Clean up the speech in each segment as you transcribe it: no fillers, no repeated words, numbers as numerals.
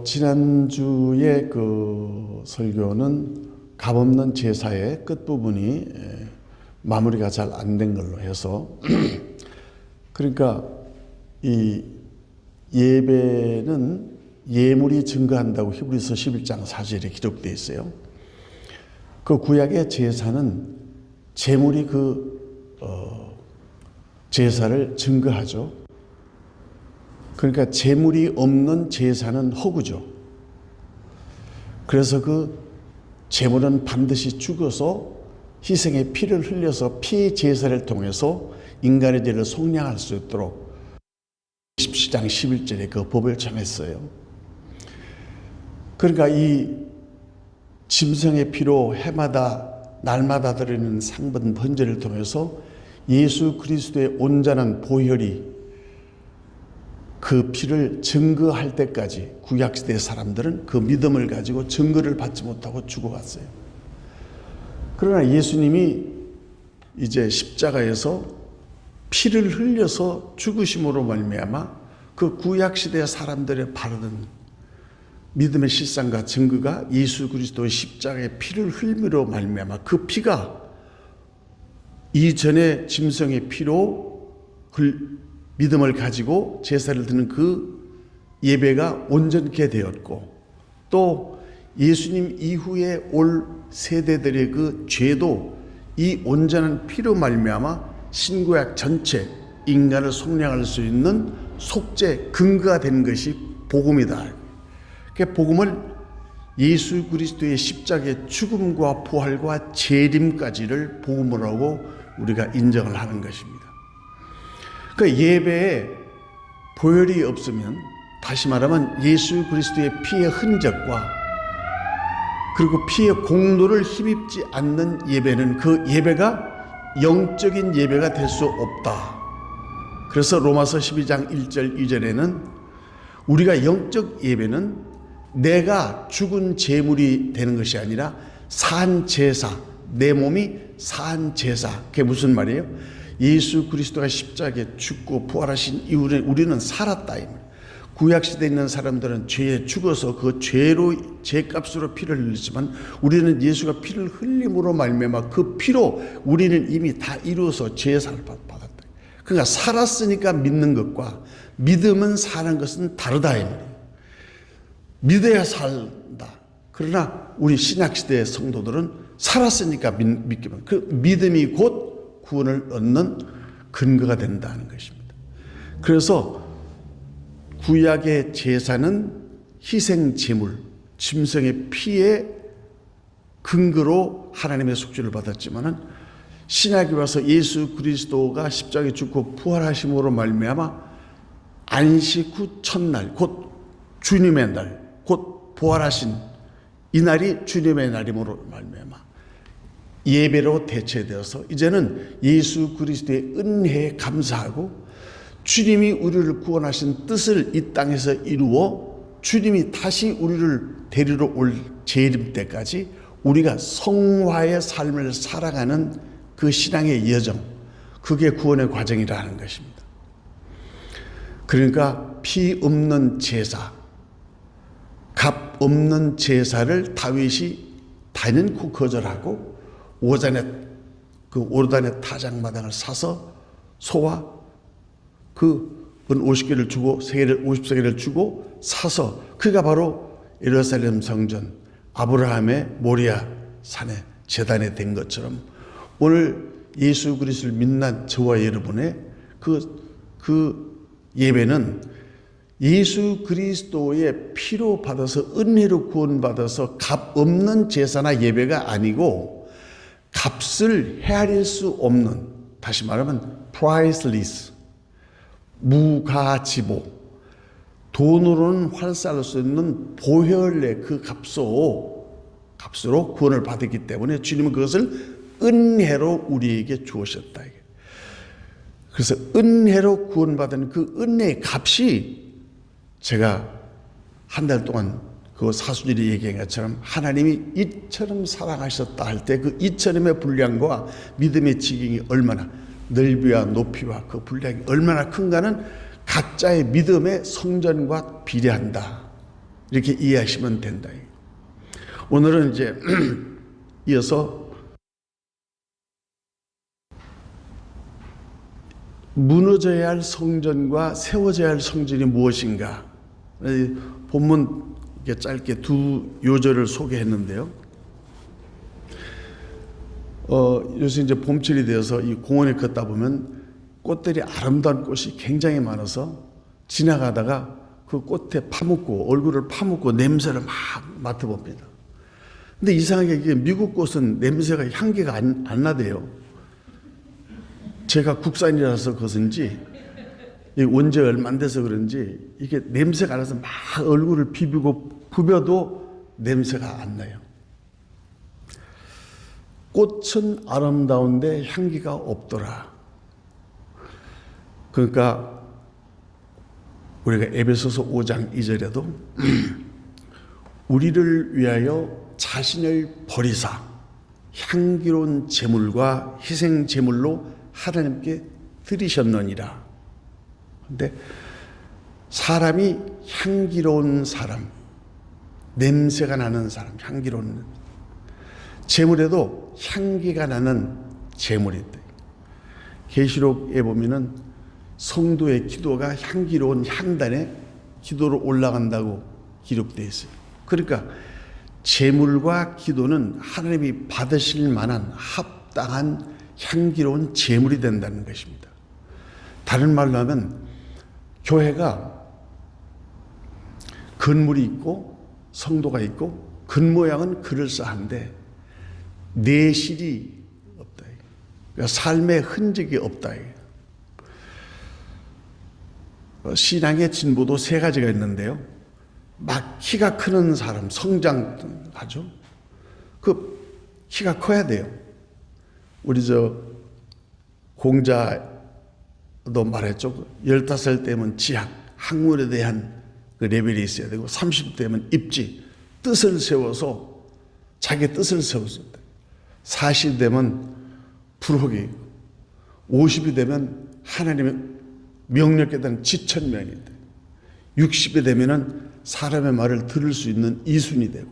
지난주에 그 설교는 값없는 제사의 끝부분이 마무리가 잘 안 된 걸로 해서 그러니까 이 예배는 예물이 증거한다고 히브리서 11장 4절에 기록되어 있어요. 그 구약의 제사는 제물이 제사를 증거하죠. 그러니까 제물이 없는 제사는 허구죠. 그래서 그 제물은 반드시 죽어서 희생의 피를 흘려서 피 제사를 통해서 인간의 죄를 속량할 수 있도록 17장 11절에 그 법을 정했어요. 그러니까 이 짐승의 피로 해마다 날마다 드리는 상번 번제를 통해서 예수 그리스도의 온전한 보혈이 그 피를 증거할 때까지 구약시대 사람들은 그 믿음을 가지고 증거를 받지 못하고 죽어갔어요. 그러나 예수님이 이제 십자가에서 피를 흘려서 죽으심으로 말미암아 그 구약시대 사람들의 바르던 믿음의 실상과 증거가 예수 그리스도의 십자가의 피를 흘림으로 말미암아 그 피가 이전에 짐승의 피로 믿음을 가지고 제사를 드리는 그 예배가 온전케 되었고, 또 예수님 이후에 올 세대들의 그 죄도 이 온전한 피로 말미암아 신구약 전체 인간을 속량할 수 있는 속죄 근거가 되는 것이 복음이다. 그 복음을 예수 그리스도의 십자가의 죽음과 부활과 재림까지를 복음으로 하고 우리가 인정을 하는 것입니다. 그 예배에 보혈이 없으면, 다시 말하면 예수 그리스도의 피의 흔적과 그리고 피의 공로를 힘입지 않는 예배는 그 예배가 영적인 예배가 될 수 없다. 그래서 로마서 12장 1절 2절에는 우리가 영적 예배는 내가 죽은 제물이 되는 것이 아니라 산 제사, 내 몸이 산 제사. 그게 무슨 말이에요? 예수 그리스도가 십자가에 죽고 부활하신 이후에 우리는 살았다. 구약시대에 있는 사람들은 죄에 죽어서 그 죄로, 죄값으로 피를 흘리지만 우리는 예수가 피를 흘림으로 말미암아 그 피로 우리는 이미 다 이루어서 죄사를 받았다. 그러니까 살았으니까 믿는 것과 믿음은 사는 것은 다르다. 믿어야 산다. 그러나 우리 신약시대의 성도들은 살았으니까 믿기만, 그 믿음이 곧 구원을 얻는 근거가 된다는 것입니다. 그래서 구약의 제사는 희생 제물, 짐승의 피의 근거로 하나님의 속죄를 받았지만은 신약에 와서 예수 그리스도가 십자가에 죽고 부활하심으로 말미암아 안식 후 첫날, 곧 주님의 날, 곧 부활하신 이 날이 주님의 날임으로 말미암아 예배로 대체되어서 이제는 예수 그리스도의 은혜에 감사하고 주님이 우리를 구원하신 뜻을 이 땅에서 이루어 주님이 다시 우리를 데리러 올 재림 때까지 우리가 성화의 삶을 살아가는 그 신앙의 여정, 그게 구원의 과정이라는 것입니다. 그러니까 피 없는 제사, 값 없는 제사를 다윗이 단연코 거절하고 오르단의 타작마당을 사서 소와 그 은 50개를 주고 50세겔을 주고 사서, 그가 바로 예루살렘 성전 아브라함의 모리아 산에 제단에 된 것처럼 오늘 예수 그리스도를 믿는 저와 여러분의 그 예배는 예수 그리스도의 피로 받아서 은혜로 구원받아서 값 없는 제사나 예배가 아니고 값을 헤아릴 수 없는, 다시 말하면 priceless, 무가지보, 돈으로는 환산할 수 있는 보혈의 그 값으로 구원을 받았기 때문에 주님은 그것을 은혜로 우리에게 주셨다. 그래서 은혜로 구원받은 그 은혜의 값이, 제가 한 달 동안 그 사수들이 얘기한 것처럼 하나님이 이처럼 사랑하셨다 할 때 그 이처럼의 분량과 믿음의 지경이 얼마나, 넓이와 높이와 그 분량이 얼마나 큰가는 각자의 믿음의 성전과 비례한다. 이렇게 이해하시면 된다. 오늘은 이제 이어서 무너져야 할 성전과 세워져야 할 성전이 무엇인가. 본문 짧게 두 요절을 소개했는데요. 요새 이제 봄철이 되어서 이 공원에 걷다 보면 꽃들이 아름다운 꽃이 굉장히 많아서 지나가다가 그 꽃에 파묻고 얼굴을 파묻고 냄새를 막 맡아봅니다. 근데 이상하게 이게 미국 꽃은 냄새가 향기가 안 나대요. 제가 국산이라서 그것인지 원재 얼마 안 돼서 그런지 이게 냄새가 안 나서 막 얼굴을 비비고 부벼도 냄새가 안 나요. 꽃은 아름다운데 향기가 없더라. 그러니까 우리가 에베소서 5장 2절에도 우리를 위하여 자신을 버리사 향기로운 제물과 희생 제물로 하나님께 드리셨느니라. 근데 사람이 향기로운 사람, 냄새가 나는 사람, 향기로운 제물에도 향기가 나는 제물이 있다. 계시록에 보면은 성도의 기도가 향기로운 향단에 기도로 올라간다고 기록되어 있어요. 그러니까 제물과 기도는 하나님이 받으실 만한 합당한 향기로운 제물이 된다는 것입니다. 다른 말로 하면 교회가 건물이 있고 성도가 있고 겉모양은 그럴싸한데 내실이 없다. 그러니까 삶의 흔적이 없다. 신앙의 진보도 세 가지가 있는데요. 막 키가 크는 사람, 성장하죠. 그 키가 커야 돼요. 우리 공자도 말했죠. 15살 때면 지학, 학문에 대한 그 레벨이 있어야 되고 30대면 입지, 뜻을 세워서 자기 뜻을 세워서 40이 되면 불혹이, 50이 되면 하나님의 명령 깨달은 지천명이 돼. 60이 되면은 사람의 말을 들을 수 있는 이순이 되고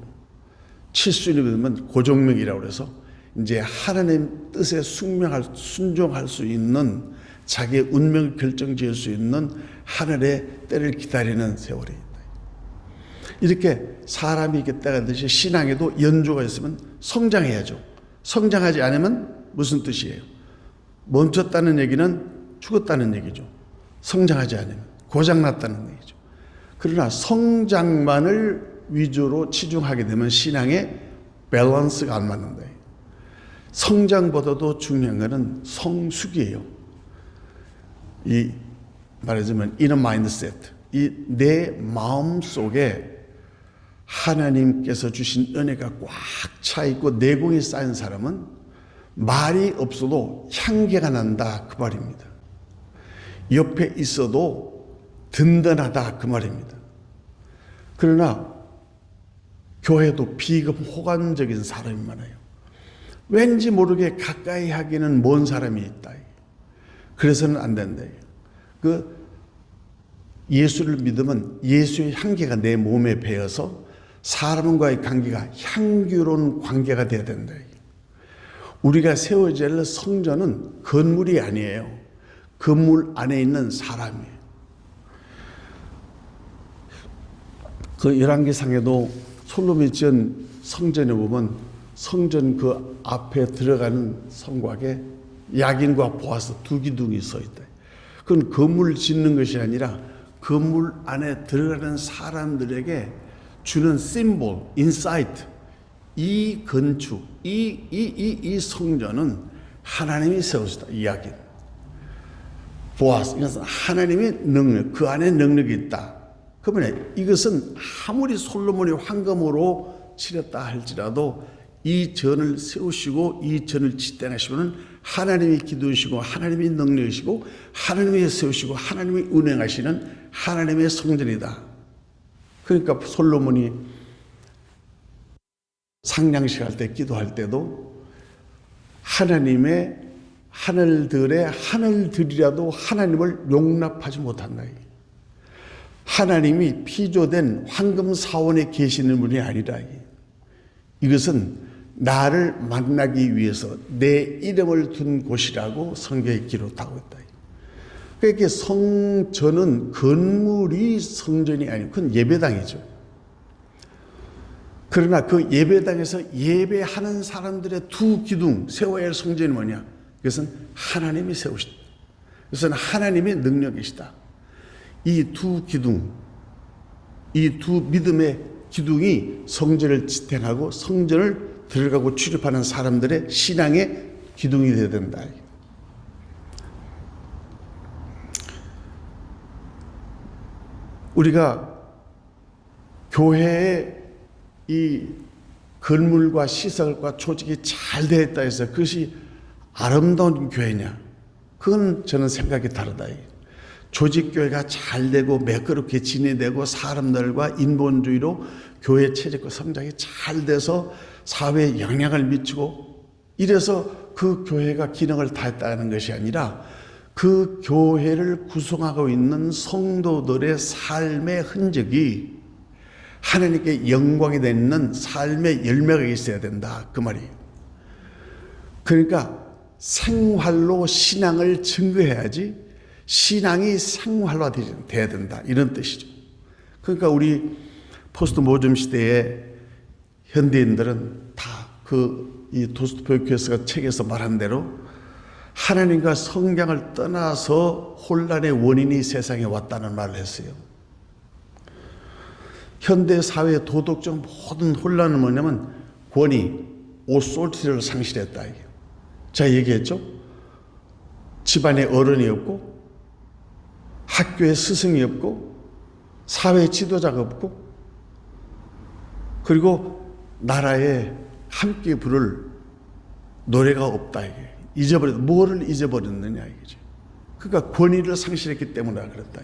70이 되면 고종명이라고 해서 이제 하나님 뜻에 순종할 수 있는 자기의 운명을 결정지을 수 있는 하늘의 때를 기다리는 세월이 있다. 이렇게 사람이 이렇게 때가 듯이 신앙에도 연조가 있으면 성장해야죠. 성장하지 않으면 무슨 뜻이에요? 멈췄다는 얘기는 죽었다는 얘기죠. 성장하지 않으면 고장났다는 얘기죠. 그러나 성장만을 위주로 치중하게 되면 신앙의 밸런스가 안 맞는다. 성장보다도 중요한 것은 성숙이에요. 이 말하자면 inner mindset, 이 내 마음 속에 하나님께서 주신 은혜가 꽉 차 있고 내공이 쌓인 사람은 말이 없어도 향기가 난다 그 말입니다. 옆에 있어도 든든하다 그 말입니다. 그러나 교회도 비겁호감적인 사람이 많아요. 왠지 모르게 가까이 하기는 먼 사람이 있다. 그래서는 안 된다. 그 예수를 믿으면 예수의 향기가 내 몸에 배어서 사람과의 관계가 향기로운 관계가 되어야 된다. 우리가 세워질 성전은 건물이 아니에요. 건물 안에 있는 사람이에요. 그 열왕기상에도 솔로몬이 지은 성전에 보면 성전 그 앞에 들어가는 성곽에 야긴과 보아스 두 기둥이 서 있다. 그건 건물 짓는 것이 아니라 건물 안에 들어가는 사람들에게 주는 심볼, 인사이트. 이 건축, 이 성전은 하나님이 세우셨다. 이 야긴. 보아스, 이것은 하나님의 능력, 그 안에 능력이 있다. 그러면 이것은 아무리 솔로몬이 황금으로 치렀다 할지라도 이 전을 세우시고 이 전을 지탱하시면 하나님이 기도하시고 하나님이 능력이시고 하나님이 세우시고 하나님이 운행하시는 하나님의 성전이다. 그러니까 솔로몬이 상냥식 할 때 기도할 때도 하나님의 하늘들의 하늘들이라도 하나님을 용납하지 못한다. 하나님이 피조된 황금 사원에 계시는 분이 아니라 이것은 나를 만나기 위해서 내 이름을 둔 곳이라고 성경에 기록하고 있다. 그러니까 성전은 건물이 성전이 아니고 그건 예배당이죠. 그러나 그 예배당에서 예배하는 사람들의 두 기둥 세워야 할 성전이 뭐냐? 이것은 하나님이 세우시다. 이것은 하나님의 능력이시다. 이 두 기둥, 이 두 믿음의 기둥이 성전을 지탱하고 성전을 들어가고 출입하는 사람들의 신앙의 기둥이 되어야 된다. 우리가 교회의 이 건물과 시설과 조직이 잘 되어 있다 해서 그것이 아름다운 교회냐? 그건 저는 생각이 다르다. 조직교회가 잘 되고 매끄럽게 진행되고 사람들과 인본주의로 교회 체질과 성장이 잘 돼서 사회에 영향을 미치고 이래서 그 교회가 기능을 다했다는 것이 아니라 그 교회를 구성하고 있는 성도들의 삶의 흔적이 하나님께 영광이 되는 삶의 열매가 있어야 된다. 그 말이에요. 그러니까 생활로 신앙을 증거해야지 신앙이 생활화돼야 된다. 이런 뜻이죠. 그러니까 우리 포스트 모즘 시대의 현대인들은 다 이 도스토옙스키가 책에서 말한 대로 하나님과 성경을 떠나서 혼란의 원인이 세상에 왔다는 말을 했어요. 현대 사회의 도덕적 모든 혼란은 뭐냐면 권위, 오소리티를 상실했다. 제가 얘기했죠. 집안에 어른이 없고 학교에 스승이 없고 사회 지도자가 없고 그리고 나라에 함께 부를 노래가 없다. 이게 뭐를 잊어버렸느냐 이거지. 그러니까 권위를 상실했기 때문에 그렇다.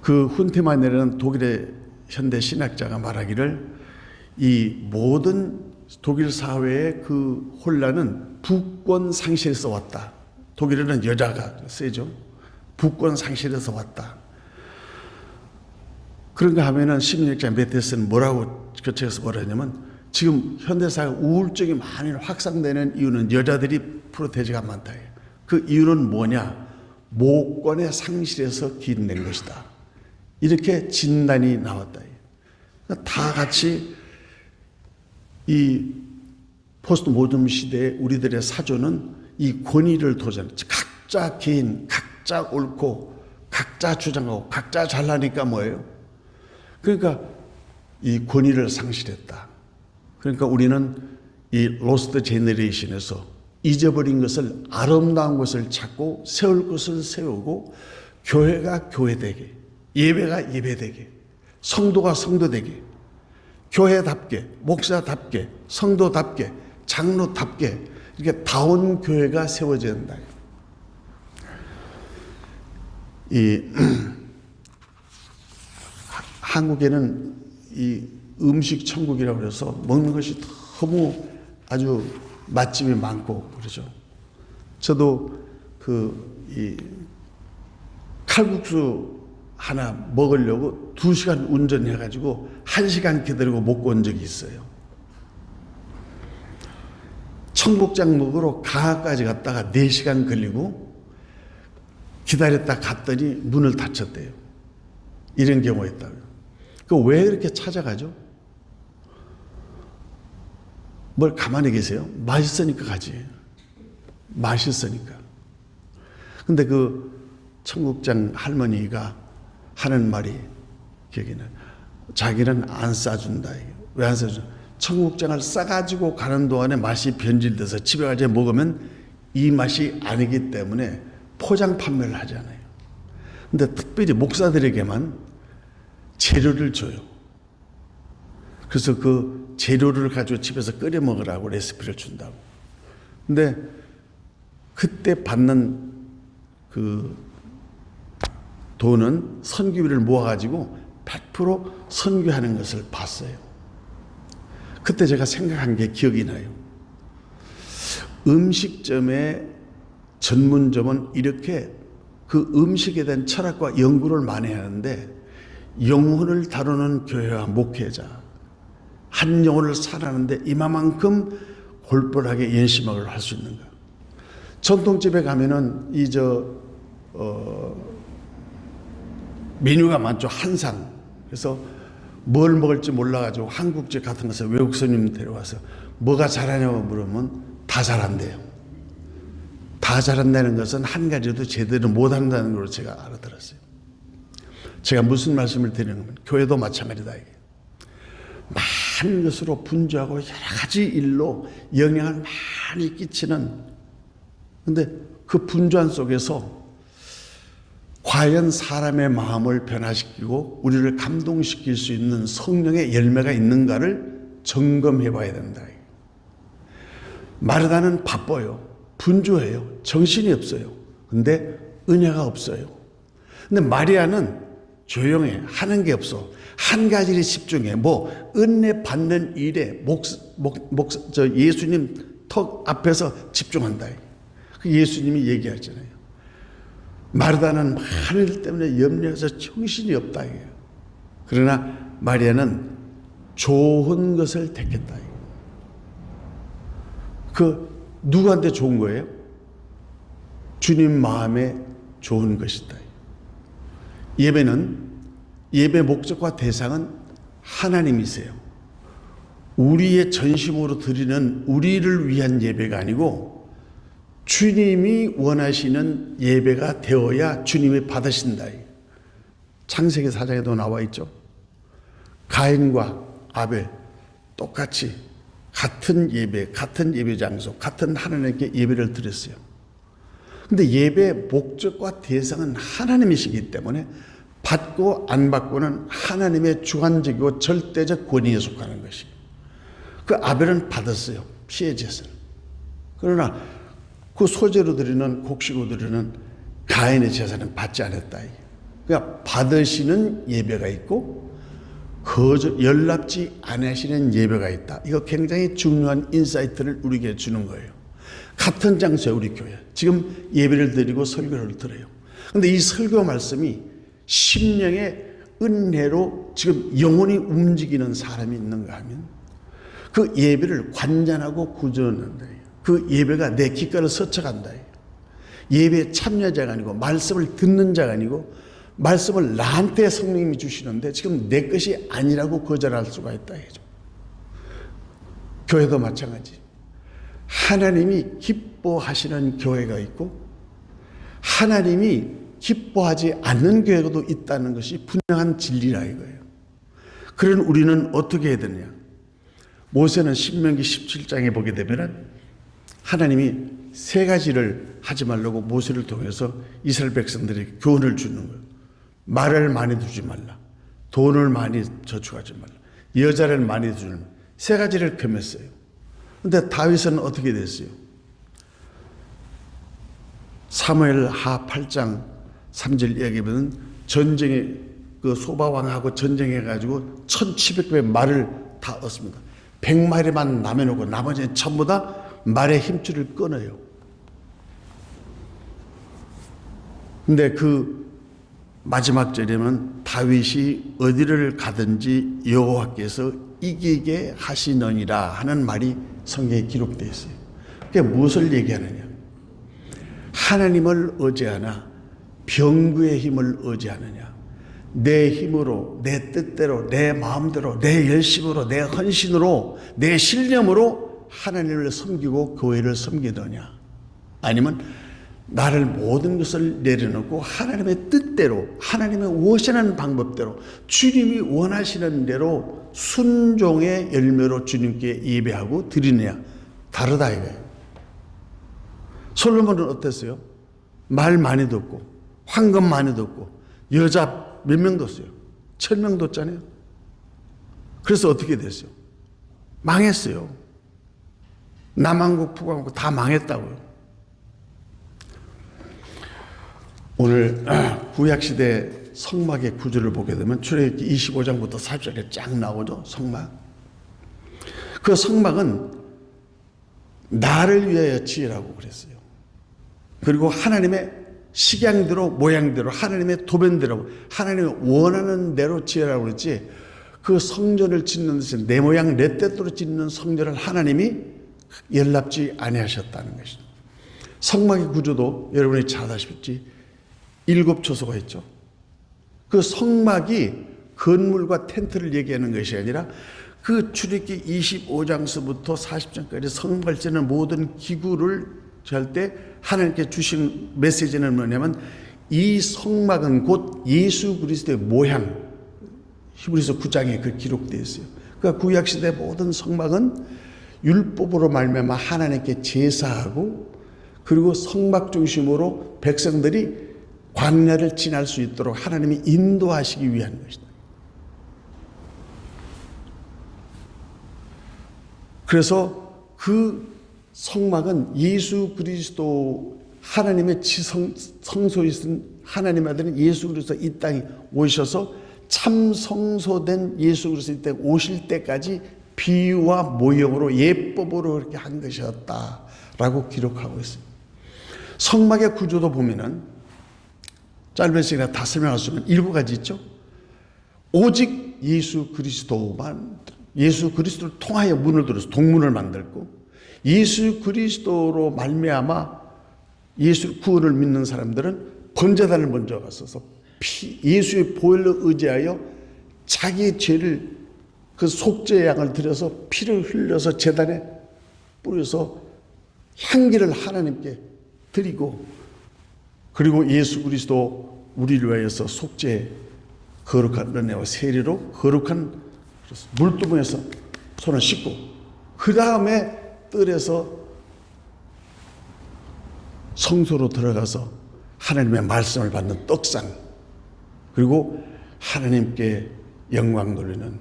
그 훈테만이라는 독일의 현대 신학자가 말하기를 이 모든 독일 사회의 그 혼란은 부권 상실에서 왔다. 독일에는 여자가 세죠. 부권 상실에서 왔다. 그런가 하면은 심리학자 메테스는 뭐라고 그 책에서 뭐라 했냐면 지금 현대사회 우울증이 많이 확산되는 이유는 여자들이 프로테지가 많다. 그 이유는 뭐냐? 모권의 상실에서 기인된 것이다. 이렇게 진단이 나왔다. 다 같이 이 포스트 모던 시대의 우리들의 사조는 이 권위를 도전, 각자 개인, 각자 옳고, 각자 주장하고, 각자 잘나니까 뭐예요? 그러니까 이 권위를 상실했다. 그러니까 우리는 이 로스트 제너레이션에서 잊어버린 것을 아름다운 것을 찾고 세울 것을 세우고 교회가 교회되게, 예배가 예배되게, 성도가 성도되게, 교회답게, 목사답게, 성도답게, 장로답게 이렇게 다운 교회가 세워져야 된다. 한국에는 이 음식 천국이라고 해서 먹는 것이 너무 아주 맛집이 많고 그러죠. 저도 이 칼국수 하나 먹으려고 2시간 운전해가지고 1시간 기다리고 먹고 온 적이 있어요. 청국장 먹으러 강화까지 갔다가 4시간 걸리고 기다렸다 갔더니 문을 닫혔대요. 이런 경우가 있다고요. 왜 이렇게 찾아가죠? 뭘 가만히 계세요? 맛있으니까 가지. 맛있으니까. 근데 그 청국장 할머니가 하는 말이 기억이 나요. 자기는 안 싸준다. 왜 안 싸준다? 청국장을 싸가지고 가는 동안에 맛이 변질돼서 집에 가서 먹으면 이 맛이 아니기 때문에 포장 판매를 하잖아요. 근데 특별히 목사들에게만 재료를 줘요. 그래서 그 재료를 가지고 집에서 끓여 먹으라고 레시피를 준다고. 근데 그때 받는 그 돈은 선교비를 모아가지고 100% 선교하는 것을 봤어요. 그때 제가 생각한 게 기억이 나요. 음식점의 전문점은 이렇게 그 음식에 대한 철학과 연구를 많이 하는데 영혼을 다루는 교회와 목회자, 한 영혼을 살아가는데 이만큼 골똘하게 연심학을 할 수 있는가. 전통집에 가면은 메뉴가 많죠. 한상. 그래서 뭘 먹을지 몰라가지고 한국집 같은 곳에 외국 손님 데려와서 뭐가 잘하냐고 물으면 다 잘한대요. 다 잘한다는 것은 한 가지도 제대로 못한다는 걸 제가 알아들었어요. 제가 무슨 말씀을 드리는 건 교회도 마찬가지다. 이게. 많은 것으로 분주하고 여러 가지 일로 영향을 많이 끼치는, 근데 그 분주한 속에서 과연 사람의 마음을 변화시키고 우리를 감동시킬 수 있는 성령의 열매가 있는가를 점검해 봐야 된다. 마르다는 바빠요. 분주해요. 정신이 없어요. 근데 은혜가 없어요. 근데 마리아는 조용해. 하는 게 없어. 한 가지에 집중해. 은혜 받는 일에 예수님 턱 앞에서 집중한다. 그 예수님이 얘기하잖아요. 마르다는 많은 일 때문에 염려해서 정신이 없다. 그러나 마리아는 좋은 것을 택했다. 누구한테 좋은 거예요? 주님 마음에 좋은 것이다. 예배 목적과 대상은 하나님이세요. 우리의 전심으로 드리는 우리를 위한 예배가 아니고 주님이 원하시는 예배가 되어야 주님이 받으신다. 창세기 4장에도 나와 있죠. 가인과 아벨 똑같이 같은 예배, 같은 예배 장소, 같은 하나님께 예배를 드렸어요. 근데 예배의 목적과 대상은 하나님이시기 때문에 받고 안 받고는 하나님의 주관적이고 절대적 권위에 속하는 것이에요. 그 아벨은 받았어요. 피해 제사를. 그러나 그 소재로 드리는 곡식으로 드리는 가인의 제사는 받지 않았다. 그러니까 받으시는 예배가 있고 연락지 않으시는 예배가 있다. 이거 굉장히 중요한 인사이트를 우리에게 주는 거예요. 같은 장소에 우리 교회 지금 예배를 드리고 설교를 들어요. 그런데 이 설교 말씀이 심령의 은혜로 지금 영혼이 움직이는 사람이 있는가 하면 그 예배를 관전하고 구전한다. 그 예배가 내 귓가를 스쳐간다. 예배에 참여자가 아니고 말씀을 듣는 자가 아니고 말씀을 나한테 성령님이 주시는데 지금 내 것이 아니라고 거절할 수가 있다. 교회도 마찬가지. 하나님이 기뻐하시는 교회가 있고 하나님이 기뻐하지 않는 교회도 있다는 것이 분명한 진리라 이거예요. 그런 우리는 어떻게 해야 되느냐. 모세는 신명기 17장에 보게 되면 하나님이 세 가지를 하지 말라고 모세를 통해서 이스라엘 백성들에게 교훈을 주는 거예요. 말을 많이 두지 말라. 돈을 많이 저축하지 말라. 여자를 많이 두지 말라. 세 가지를 금했어요. 그런데 다윗은 어떻게 됐어요? 사무엘하 8장 3절 이야기하면 전쟁에 소바왕하고 전쟁해가지고 1700배 말을 다 얻습니다. 100마리만 남겨놓고 나머지는 전부 다 말의 힘줄을 끊어요. 근데 마지막 절에는 다윗이 어디를 가든지 여호와께서 이기게 하시느니라 하는 말이 성경에 기록되어 있어요. 그게 무엇을 얘기하느냐. 하나님을 의지하나 병구의 힘을 의지하느냐. 내 힘으로, 내 뜻대로, 내 마음대로, 내 열심으로, 내 헌신으로, 내 신념으로 하나님을 섬기고 교회를 섬기느냐. 아니면 나를 모든 것을 내려놓고 하나님의 뜻대로 하나님의 원하시는 방법대로 주님이 원하시는 대로 순종의 열매로 주님께 예배하고 드리느냐. 다르다 이거예요. 솔로몬은 어땠어요? 말 많이 듣고 황금 많이 듣고 여자 몇 명 뒀어요? 1000명 뒀잖아요. 그래서 어떻게 됐어요? 망했어요. 남왕국 북왕국 다 망했다고요. 오늘 구약시대 성막의 구조를 보게 되면 출애굽기 25장부터 40장에 쫙 나오죠. 성막. 그 성막은 나를 위하여 지으라고 그랬어요. 그리고 하나님의 식양대로 모양대로 하나님의 도변대로 하나님이 원하는 대로 지으라고 그랬지, 그 성전을 짓는 데서 내 모양 내 뜻대로 짓는 성전을 하나님이 연락지 아니하셨다는 것입니다. 성막의 구조도 여러분이 잘 아시겠지, 7초소가 있죠. 그 성막이 건물과 텐트를 얘기하는 것이 아니라 그 출애굽기 25장서부터 40장까지 성막을 짓는 모든 기구를 할 때 하나님께 주신 메시지는 뭐냐면, 이 성막은 곧 예수 그리스도의 모양, 히브리서 9장에 그 기록되어 있어요. 그러니까 구약시대 모든 성막은 율법으로 말미암아 하나님께 제사하고, 그리고 성막 중심으로 백성들이 광야를 지날 수 있도록 하나님이 인도하시기 위한 것이다. 그래서 그 성막은 예수 그리스도 하나님의 성소이신 하나님 아들인 예수 그리스도 이 땅에 오셔서 참 성소된 예수 그리스도 이 땅에 오실 때까지 비유와 모형으로 예법으로 그렇게 한 것이었다라고 기록하고 있습니다. 성막의 구조도 보면은 짧은 시간에 다 설명할 수 있는 7가지 있죠. 오직 예수 그리스도만, 예수 그리스도를 통하여 문을 들어서 동문을 만들고, 예수 그리스도로 말미암아 예수 구원을 믿는 사람들은 번제단을 먼저 갔어서 예수의 보혈로 의지하여 자기의 죄를, 그 속죄의 양을 들여서 피를 흘려서 제단에 뿌려서 향기를 하나님께 드리고, 그리고 예수 그리스도 우리를 위하여서 속죄 거룩한 은혜와 세례로 거룩한 물두멍에서 손을 씻고, 그 다음에 뜰에서 성소로 들어가서 하나님의 말씀을 받는 떡상, 그리고 하나님께 영광 돌리는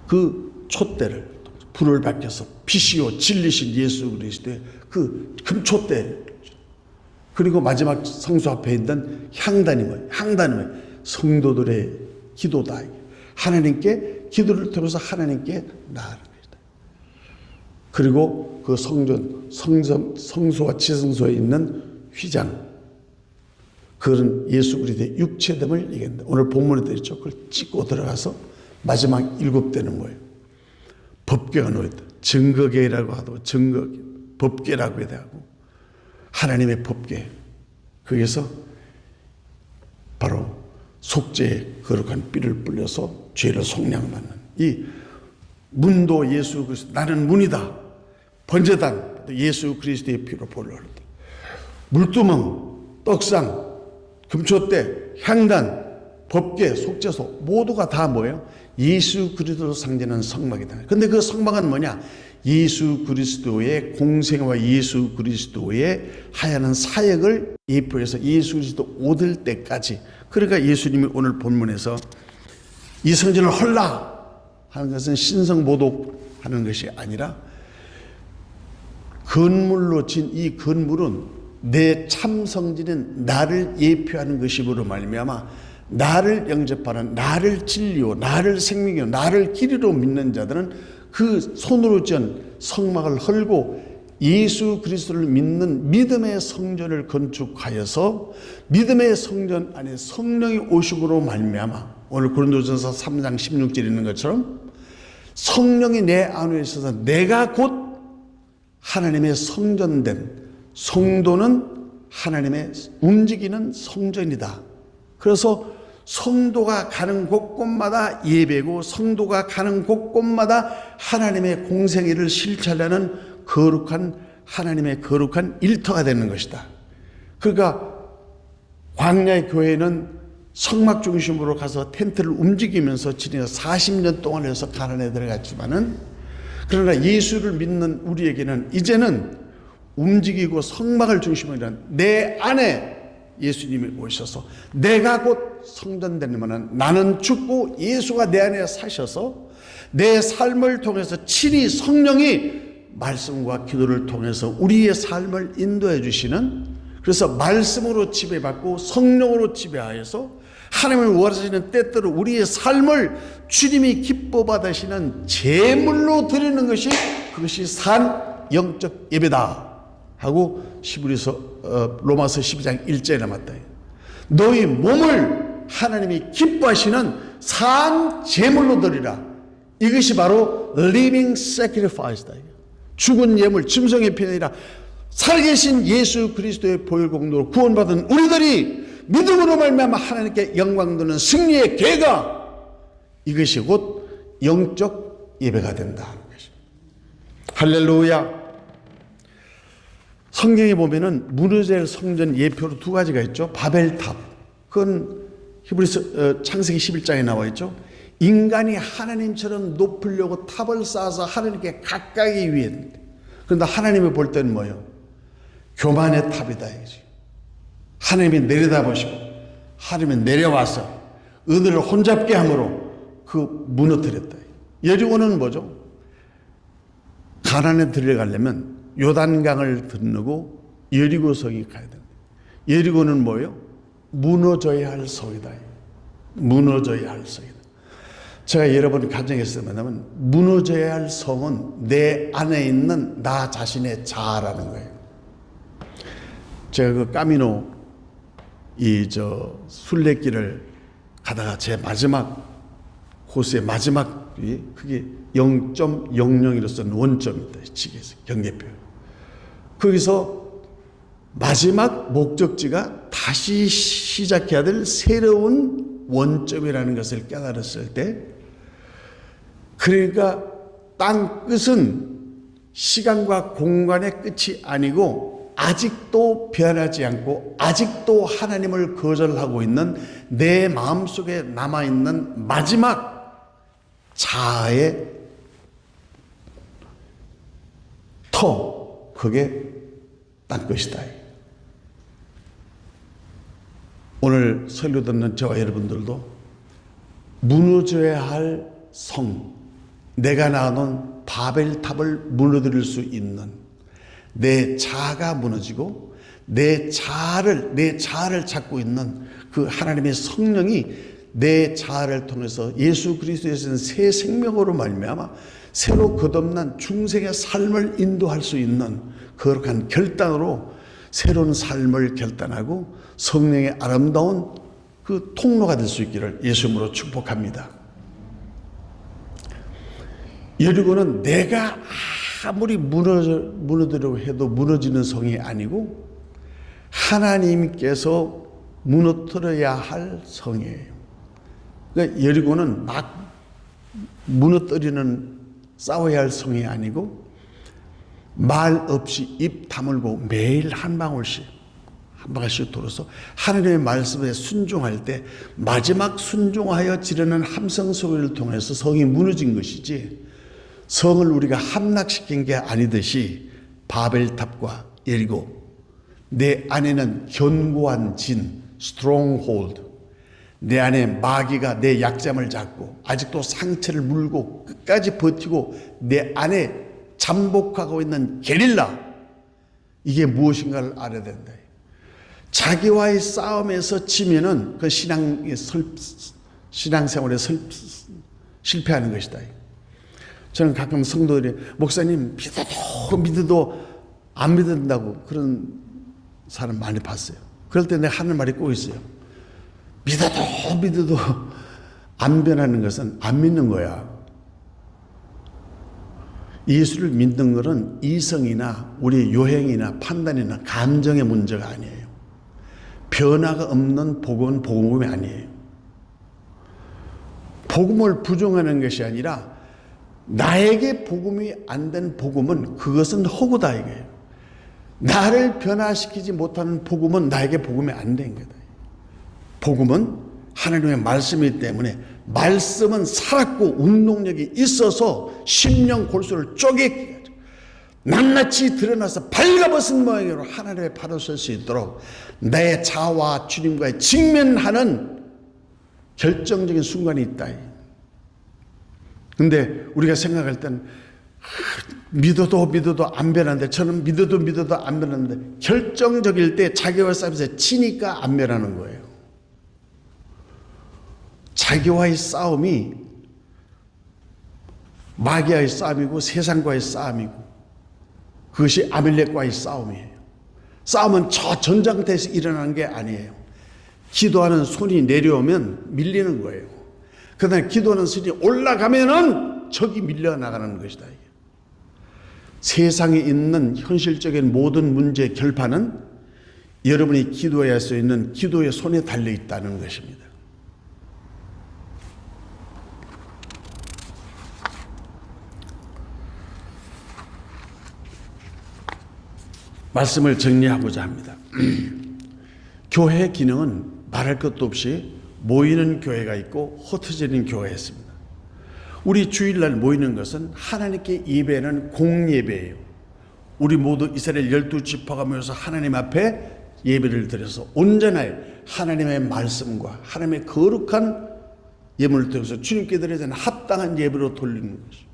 그 촛대를 불을 밝혀서 빛이요 진리신 예수 그리스도의 그 금촛대, 그리고 마지막 성소 앞에 있는 향단이 성도들의 기도다. 하나님께 기도를 통해서 하나님께 나아가는 것이다. 그리고 그 성소와 지성소에 있는 휘장, 그건 예수 그리스도의 육체됨을 얘기합니다. 오늘 본문에 되었죠. 그걸 찍고 들어가서 마지막 7대는 뭐예요? 법궤가 놓여있다. 증거궤라고 하고, 법궤라고 해야 하고, 하나님의 법궤, 거기서 바로 속죄의 거룩한 삐를 불려서 죄를 속량받는 이 문도 예수 그리스도, 나는 문이다. 번제단 예수 그리스도의 피로 보혈을 얻었다. 물두멍, 떡상, 금초대, 향단, 법궤, 속죄소 모두가 다 뭐예요? 예수 그리스도로 상징하는 성막이다. 그런데 그 성막은 뭐냐? 예수 그리스도의 공생애와 예수 그리스도의 하야는 사역을 예표해서 예수 그리스도 오실 때까지. 그러니까 예수님이 오늘 본문에서 이 성전을 헐라 하는 것은 신성모독하는 것이 아니라, 건물로 진 이 건물은 내 참성전인 나를 예표하는 것이므로 말미암아 나를 영접하는, 나를 진리요 나를 생명이요 나를 길이로 믿는 자들은 그 손으로 지은 성막을 헐고 예수 그리스도를 믿는 믿음의 성전을 건축하여서 믿음의 성전 안에 성령이 오심으로 말미암아, 오늘 고린도전서 3장 16절에 있는 것처럼 성령이 내 안에 있어서 내가 곧 하나님의 성전된, 성도는 하나님의 움직이는 성전이다. 그래서 성도가 가는 곳곳마다 예배고, 성도가 가는 곳곳마다 하나님의 공생애를 실천하는 거룩한, 하나님의 거룩한 일터가 되는 것이다. 그러니까 광야의 교회는 성막 중심으로 가서 텐트를 움직이면서 지내서 40년 동안 해서 가난에 들어갔지만은, 그러나 예수를 믿는 우리에게는 이제는 움직이고 성막을 중심으로 하는 내 안에 예수님이 오셔서 내가 곧 성전되면 나는 죽고 예수가 내 안에 사셔서 내 삶을 통해서 친히 성령이 말씀과 기도를 통해서 우리의 삶을 인도해 주시는, 그래서 말씀으로 지배받고 성령으로 지배하여서 하나님을 원하시는 때때로 우리의 삶을 주님이 기뻐 받으시는 제물로 드리는 것이, 그것이 산 영적 예배다 하고 로마서 12장 1절에 남았다. 너희 몸을 하나님이 기뻐하시는 산 제물로 드리라. 이것이 바로 living sacrifice다. 죽은 예물, 짐승의 피 아니라 살아계신 예수 그리스도의 보혈 공로로 구원받은 우리들이 믿음으로 말미암아 하나님께 영광 돌리는 승리의 계가, 이것이 곧 영적 예배가 된다 하는 것입니다. 할렐루야. 성경에 보면은 무너질 성전 예표로 두 가지가 있죠. 바벨탑, 그건 히브리서 창세기 11장에 나와 있죠. 인간이 하나님처럼 높으려고 탑을 쌓아서 하나님께 가까이 위했는데, 그런데 하나님이 볼 때는 뭐예요? 교만의 탑이다 이거지. 하나님이 내려다보시고 하나님이 내려와서 은혜를 혼잡게 함으로 그 무너뜨렸다. 여리고는 뭐죠? 가나안에 들어가려면 요단강을 건너고 여리고성이 가야 됩니다. 여리고는 뭐예요? 무너져야 할 성이다. 무너져야 할 성이다. 제가 여러분 가정에서 만나면 무너져야 할 성은 내 안에 있는 나 자신의 자아라는 거예요. 제가 그 까미노 순례길을 가다가 제 마지막 코스의 마지막 그게 0.00이로 쓴 원점입니다. 지게에서 경계표. 거기서 마지막 목적지가 다시 시작해야 될 새로운 원점이라는 것을 깨달았을 때, 그러니까 땅 끝은 시간과 공간의 끝이 아니고 아직도 변하지 않고 아직도 하나님을 거절하고 있는 내 마음속에 남아있는 마지막 자아의 터, 그게 땅끝이다. 오늘 설교 듣는 저와 여러분들도 무너져야 할 성, 내가 낳아놓은 바벨탑을 무너뜨릴 수 있는 내 자아가 무너지고 내 자아를 찾고 있는 그 하나님의 성령이 내 자아를 통해서 예수 그리스도에서는 새 생명으로 말미암아 새로 거듭난 중생의 삶을 인도할 수 있는 거룩한 결단으로 새로운 삶을 결단하고 성령의 아름다운 그 통로가 될 수 있기를 예수님으로 축복합니다. 여리고는 내가 아무리 무너지려고 해도 무너지는 성이 아니고 하나님께서 무너뜨려야 할 성이에요. 그러니까 여리고는 막 무너뜨리는 싸워야 할 성이 아니고 말 없이 입 다물고 매일 한 방울씩 돌아서 하나님의 말씀에 순종할 때 마지막 순종하여 지르는 함성 소리를 통해서 성이 무너진 것이지, 성을 우리가 함락시킨 게 아니듯이 바벨탑과 여리고 내 안에는 견고한 진, stronghold, 내 안에 마귀가 내 약점을 잡고 아직도 상처를 물고 끝까지 버티고 내 안에 잠복하고 있는 게릴라, 이게 무엇인가를 알아야 된다. 자기와의 싸움에서 지면은 그 신앙생활에 실패하는 것이다. 저는 가끔 성도들이 목사님 믿어도 안 믿는다고 그런 사람 많이 봤어요. 그럴 때 내가 하는 말이 꼭 있어요. 믿어도 안 변하는 것은 안 믿는 거야. 예수를 믿는 것은 이성이나 우리 요행이나 판단이나 감정의 문제가 아니에요. 변화가 없는 복음은 복음이 아니에요. 복음을 부정하는 것이 아니라 나에게 복음이 안 된 복음은 그것은 허구다 이거예요. 나를 변화시키지 못하는 복음은 나에게 복음이 안 된 거다. 복음은 하나님의 말씀이기 때문에 말씀은 살았고 운동력이 있어서 심령 골수를 쪼개 낱낱이 드러나서 발가벗은 모양으로 하나님의 발을 쓸 수 있도록 내 자아와 주님과의 직면하는 결정적인 순간이 있다. 근데 우리가 생각할 땐 믿어도 안 변하는데, 저는 믿어도 안 변하는데, 결정적일 때 자기와 싸움에서 치니까 안 변하는 거예요. 자기와의 싸움이 마귀와의 싸움이고 세상과의 싸움이고 그것이 아멜렉과의 싸움이에요. 싸움은 저 전장터에서 일어나는 게 아니에요. 기도하는 손이 내려오면 밀리는 거예요. 그다음에 기도하는 손이 올라가면은 적이 밀려나가는 것이다. 세상에 있는 현실적인 모든 문제의 결판은 여러분이 기도해야 할 수 있는 기도의 손에 달려 있다는 것입니다. 말씀을 정리하고자 합니다. 교회의 기능은 말할 것도 없이 모이는 교회가 있고 흩어지는 교회가 있습니다. 우리 주일날 모이는 것은 하나님께 예배하는 공예배예요. 우리 모두 이스라엘 12지파가 모여서 하나님 앞에 예배를 드려서 온전하여 하나님의 말씀과 하나님의 거룩한 예물을 통해서 주님께 드려야 되는 합당한 예배로 돌리는 것이죠.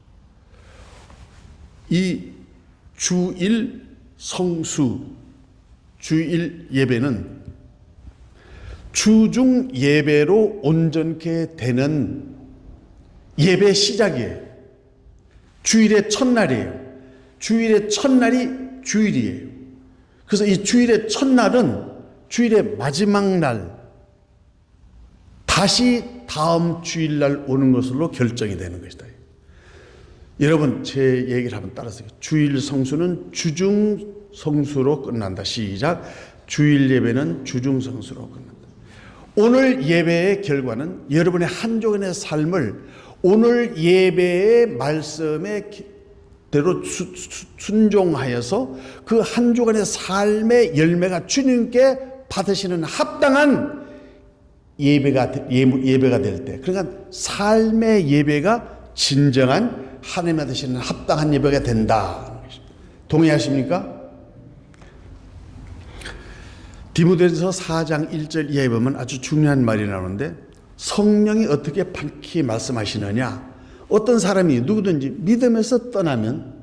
이 주일 성수, 주일 예배는 주중 예배로 온전케 되는 예배 시작이에요. 주일의 첫날이에요. 주일의 첫날이 주일이에요. 그래서 이 주일의 첫날은 주일의 마지막 날, 다시 다음 주일날 오는 것으로 결정이 되는 것이다. 여러분, 제 얘기를 한번 따라서 주일 성수는 주중 성수로 끝난다. 시작. 주일 예배는 주중 성수로 끝난다. 오늘 예배의 결과는 여러분의 한 주간의 삶을 오늘 예배의 말씀에 대로 순종하여서 그 한 주간의 삶의 열매가 주님께 받으시는 합당한 예배가 될 때, 그러니까 삶의 예배가 진정한 하나님 받으시는 합당한 예배가 된다. 동의하십니까? 디모데전서 4장 1절 이하에 보면 아주 중요한 말이 나오는데, 성령이 어떻게 밝히 말씀하시느냐. 어떤 사람이 누구든지 믿음에서 떠나면,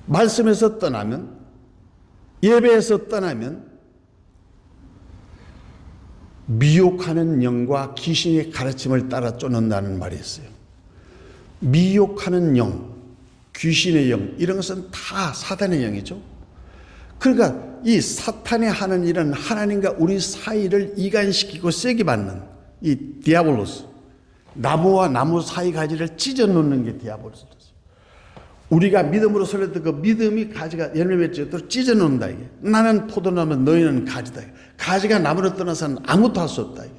말씀에서 떠나면, 예배에서 떠나면 미혹하는 영과 귀신의 가르침을 따라 쫓는다는 말이 있어요. 미혹하는 영, 귀신의 영, 이런 것은 다 사단의 영이죠. 그러니까 이 사탄이 하는 일은 하나님과 우리 사이를 이간시키고 세게 받는 이 디아볼로스, 나무와 나무 사이 가지를 찢어 놓는 게 디아볼로스죠. 우리가 믿음으로 설레던 그 믿음이 가지가 열매 맺도록 찢어 놓는다. 이게. 나는 포도나무, 너희는 가지다. 가지가 나무로 떠나서는 아무것도 할 수 없다. 이게.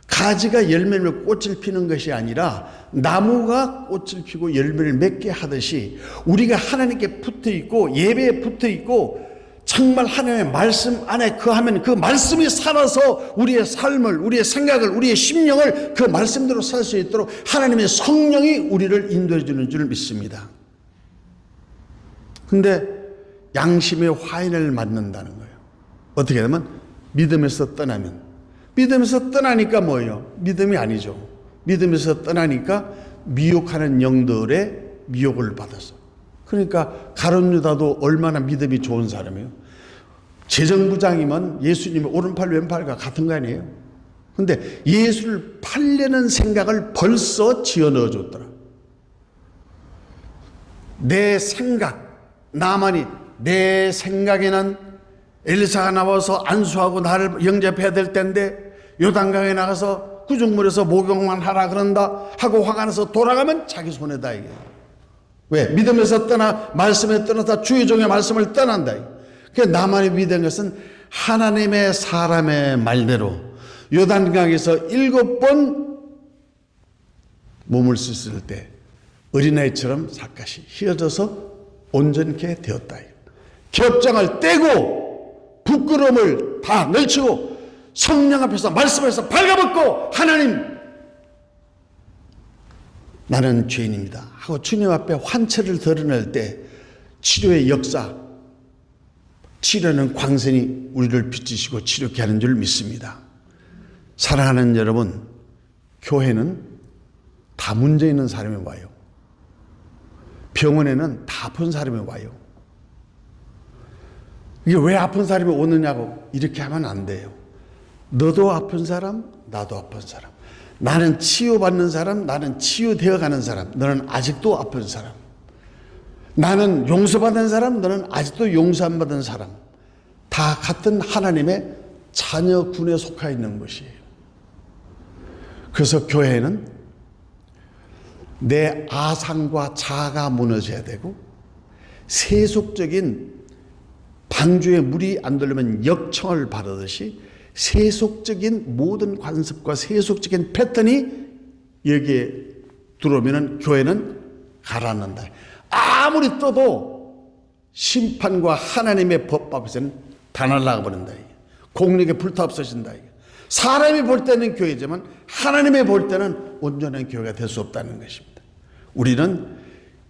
가지가 열매를 꽃을 피는 것이 아니라 나무가 꽃을 피고 열매를 맺게 하듯이 우리가 하나님께 붙어 있고 예배에 붙어 있고 정말 하나님의 말씀 안에 거하면 그 말씀이 살아서 우리의 삶을, 우리의 생각을, 우리의 심령을 그 말씀대로 살 수 있도록 하나님의 성령이 우리를 인도해 주는 줄 믿습니다. 근데 양심의 화인을 맞는다는 거예요. 어떻게 되면 믿음에서 떠나면, 믿음에서 떠나니까 뭐예요? 믿음이 아니죠. 믿음에서 떠나니까 미혹하는 영들의 미혹을 받아서. 그러니까 가룟 유다도 얼마나 믿음이 좋은 사람이에요. 재정부장이면 예수님의 오른팔 왼팔과 같은 거 아니에요. 근데 예수를 팔려는 생각을 벌써 지어 넣어줬더라. 내 생각, 나만이 내 생각에는 엘리사가 나와서 안수하고 나를 영접해야 될 텐데 요단강에 나가서 구중물에서 목욕만 하라 그런다 하고 화가 나서 돌아가면 자기 손해다 이게. 왜? 믿음에서 떠나 말씀에 떠나서 주의 종의 말씀을 떠난다. 그러니까 나만이 믿은 것은 하나님의 사람의 말대로 요단강에서 7번 몸을 씻을 때 어린아이처럼 살갗이 휘어져서 온전케 되었다. 겹장을 떼고 부끄러움을 다 널치고 성령 앞에서 말씀에서 발가벗고 하나님 나는 죄인입니다 하고 주님 앞에 환처를 드러낼 때 치료의 역사, 치료는 광선이 우리를 비추시고 치료케 하는 줄 믿습니다. 사랑하는 여러분, 교회는 다 문제 있는 사람이 와요. 병원에는 다 아픈 사람이 와요. 이게 왜 아픈 사람이 오느냐고 이렇게 하면 안 돼요. 너도 아픈 사람, 나도 아픈 사람. 나는 치유받는 사람, 나는 치유되어 가는 사람, 너는 아직도 아픈 사람. 나는 용서받은 사람, 너는 아직도 용서 안 받은 사람. 다 같은 하나님의 자녀군에 속해 있는 것이에요. 그래서 교회는 내 아상과 자아가 무너져야 되고, 세속적인 방주에 물이 안 들려면 역청을 바르듯이 세속적인 모든 관습과 세속적인 패턴이 여기에 들어오면 교회는 가라앉는다. 아무리 떠도 심판과 하나님의 법 앞에서는 다 날아가 버린다. 공력에 불타 없어진다. 사람이 볼 때는 교회지만 하나님이 볼 때는 온전한 교회가 될 수 없다는 것입니다. 우리는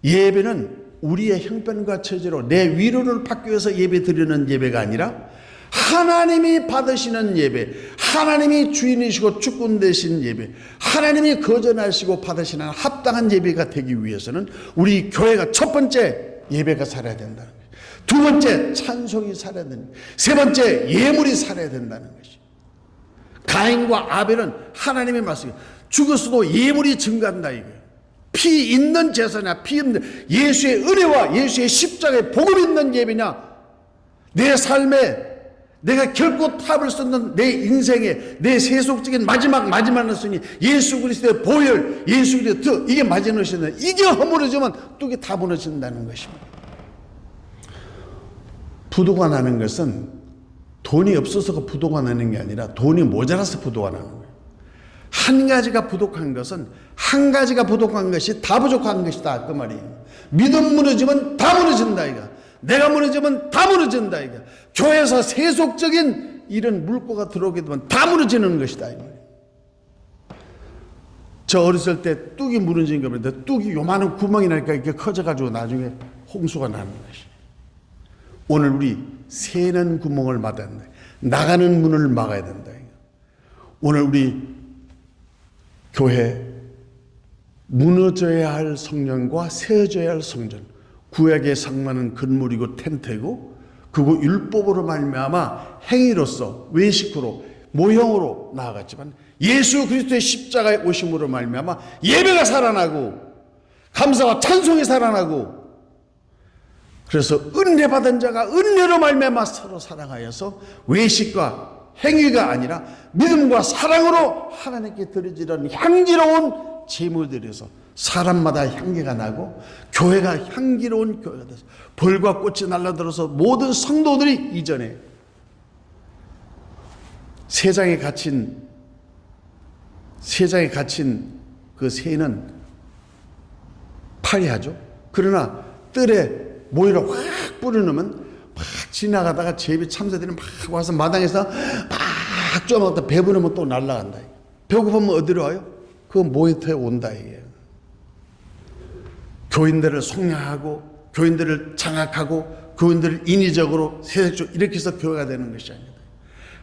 예배는 우리의 형편과 처지로 내 위로를 받기 위해서 예배 드리는 예배가 아니라 하나님이 받으시는 예배, 하나님이 주인이시고 주권 되신 예배, 하나님이 거절하시고 받으시는 합당한 예배가 되기 위해서는 우리 교회가 첫 번째 예배가 살아야 된다는 거예요. 두 번째 찬송이 살아야 된다는 거예요. 세 번째 예물이 살아야 된다는 것이죠. 가인과 아벨은 하나님의 말씀이 죽었어도 예물이 증가한다 이거예요. 피 있는 제사냐, 피 없는 예수의 은혜와 예수의 십자가의 복음 있는 예배냐, 내 삶에 내가 결코 탑을 쏟는 내 인생의 내 세속적인 마지막 순위 예수 그리스도의 보혈, 예수 그리스도 이게 마지노시는 이게 허물어지면 또 이게 다 무너진다는 것입니다. 부도가 나는 것은 돈이 없어서 부도가 나는 게 아니라 돈이 모자라서 부도가 나는 거예요. 한 가지가 부족한 것은 한 가지가 부족한 것이 다 부족한 것이다 그 말이에요. 믿음 무너지면 다 무너진다 이거. 내가 무너지면 다 무너진다 이거. 교회에서 세속적인 이런 물꼬가 들어오게 되면 다 무너지는 것이다 이 말이에요. 저 어렸을 때 뚝이 무너진 겁니다. 뚝이 요만한 구멍이 나니까 이렇게 커져가지고 나중에 홍수가 나는 것이. 오늘 우리 새는 구멍을 막아야 된다. 나가는 문을 막아야 된다. 오늘 우리 교회 무너져야 할 성전과 세워져야 할 성전, 구약에 상하는 건물이고 텐트이고, 그거 율법으로 말미암아 행위로서 외식으로 모형으로 나아갔지만 예수 그리스도의 십자가의 오심으로 말미암아 예배가 살아나고 감사와 찬송이 살아나고, 그래서 은혜 받은 자가 은혜로 말미암아 서로 사랑하여서 외식과 행위가 아니라 믿음과 사랑으로 하나님께 드려지는 향기로운 제물들에서 사람마다 향기가 나고 교회가 향기로운 교회가 돼서 벌과 꽃이 날라들어서 모든 성도들이 이전에 세상에 갇힌 그 새는 파리하죠. 그러나 뜰에 모이를 확 뿌려놓으면 막 지나가다가 제비 참새들이 막 와서 마당에서 막 쪼아먹다 배부르면 또 날아간다. 배고프면 어디로 와요? 그 모이터에 온다 이게. 교인들을 속량하고 교인들을 장악하고 교인들을 인위적으로 세속적으로 이렇게 해서 교회가 되는 것이 아니다.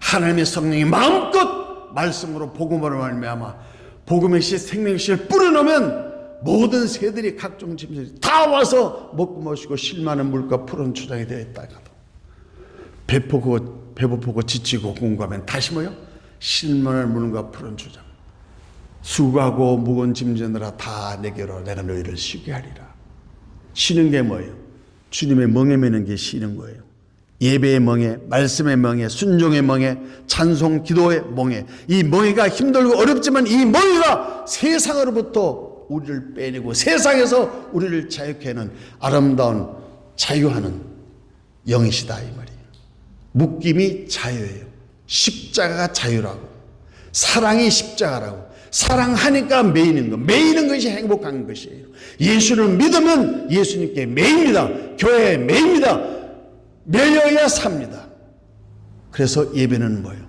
하나님의 성령이 마음껏 말씀으로 복음으로 말미암아 복음의 씨 생명의 씨를 뿌려놓으면 모든 새들이 각종 짐승들이 다 와서 먹고 마시고 쉴만한 물과 푸른 초장이 되어 있다가도 배고프고 지치고 공부하면 다시 뭐요? 쉴만한 물과 푸른 초장. 수고하고 무거운 짐지느라 다 내게로 내가 너희를 쉬게 하리라. 쉬는 게 뭐예요? 주님의 멍에 매는 게 쉬는 거예요. 예배의 멍에, 말씀의 멍에, 순종의 멍에, 찬송, 기도의 멍에. 이 멍에가 힘들고 어렵지만 이 멍에가 세상으로부터 우리를 빼내고 세상에서 우리를 자유케 하는 아름다운 자유하는 영이시다 이 말이에요. 묶임이 자유예요. 십자가가 자유라고, 사랑이 십자가라고. 사랑하니까 매이는 것, 매이는 것이 행복한 것이에요. 예수를 믿으면 예수님께 매입니다. 교회에 매입니다. 매여야 삽니다. 그래서 예배는 뭐예요?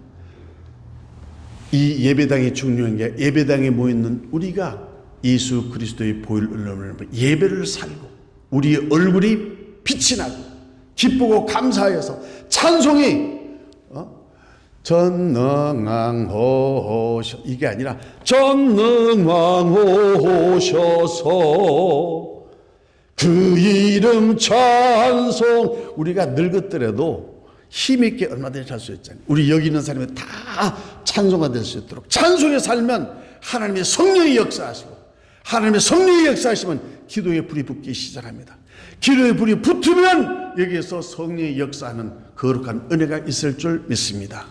이 예배당이 중요한 게, 예배당에 모이는 우리가 예수 그리스도의 보혈을 예배를 살고 우리의 얼굴이 빛이 나고 기쁘고 감사하여서 찬송이 전능왕호셔 이게 아니라 전능왕호셔서 그 이름 찬송. 우리가 늙었더라도 힘있게 얼마든지 할 수 있잖아요. 우리 여기 있는 사람이 다 찬송가 될 수 있도록 찬송에 살면 하나님의 성령이 역사하시고, 하나님의 성령이 역사하시면 기도의 불이 붙기 시작합니다. 기도의 불이 붙으면 여기에서 성령이 역사하는 거룩한 은혜가 있을 줄 믿습니다.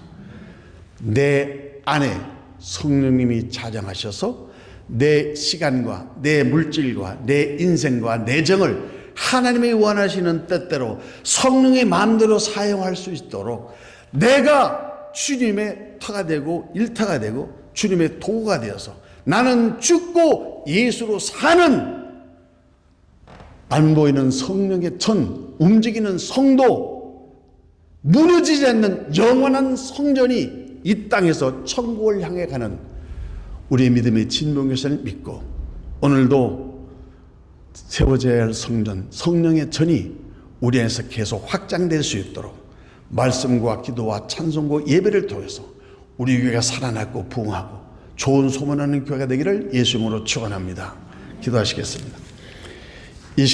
내 안에 성령님이 자정하셔서 내 시간과 내 물질과 내 인생과 내 정을 하나님이 원하시는 뜻대로 성령의 마음대로 사용할 수 있도록 내가 주님의 터가 되고 일터가 되고 주님의 도구가 되어서 나는 죽고 예수로 사는 안 보이는 성령의 전, 움직이는 성도, 무너지지 않는 영원한 성전이 이 땅에서 천국을 향해 가는 우리의 믿음의 진봉교사를 믿고 오늘도 세워져야 할 성전, 성령의 전이 우리 안에서 계속 확장될 수 있도록 말씀과 기도와 찬송과 예배를 통해서 우리 교회가 살아나고 부흥하고 좋은 소문하는 교회가 되기를 예수 이름으로 축원합니다. 기도하시겠습니다.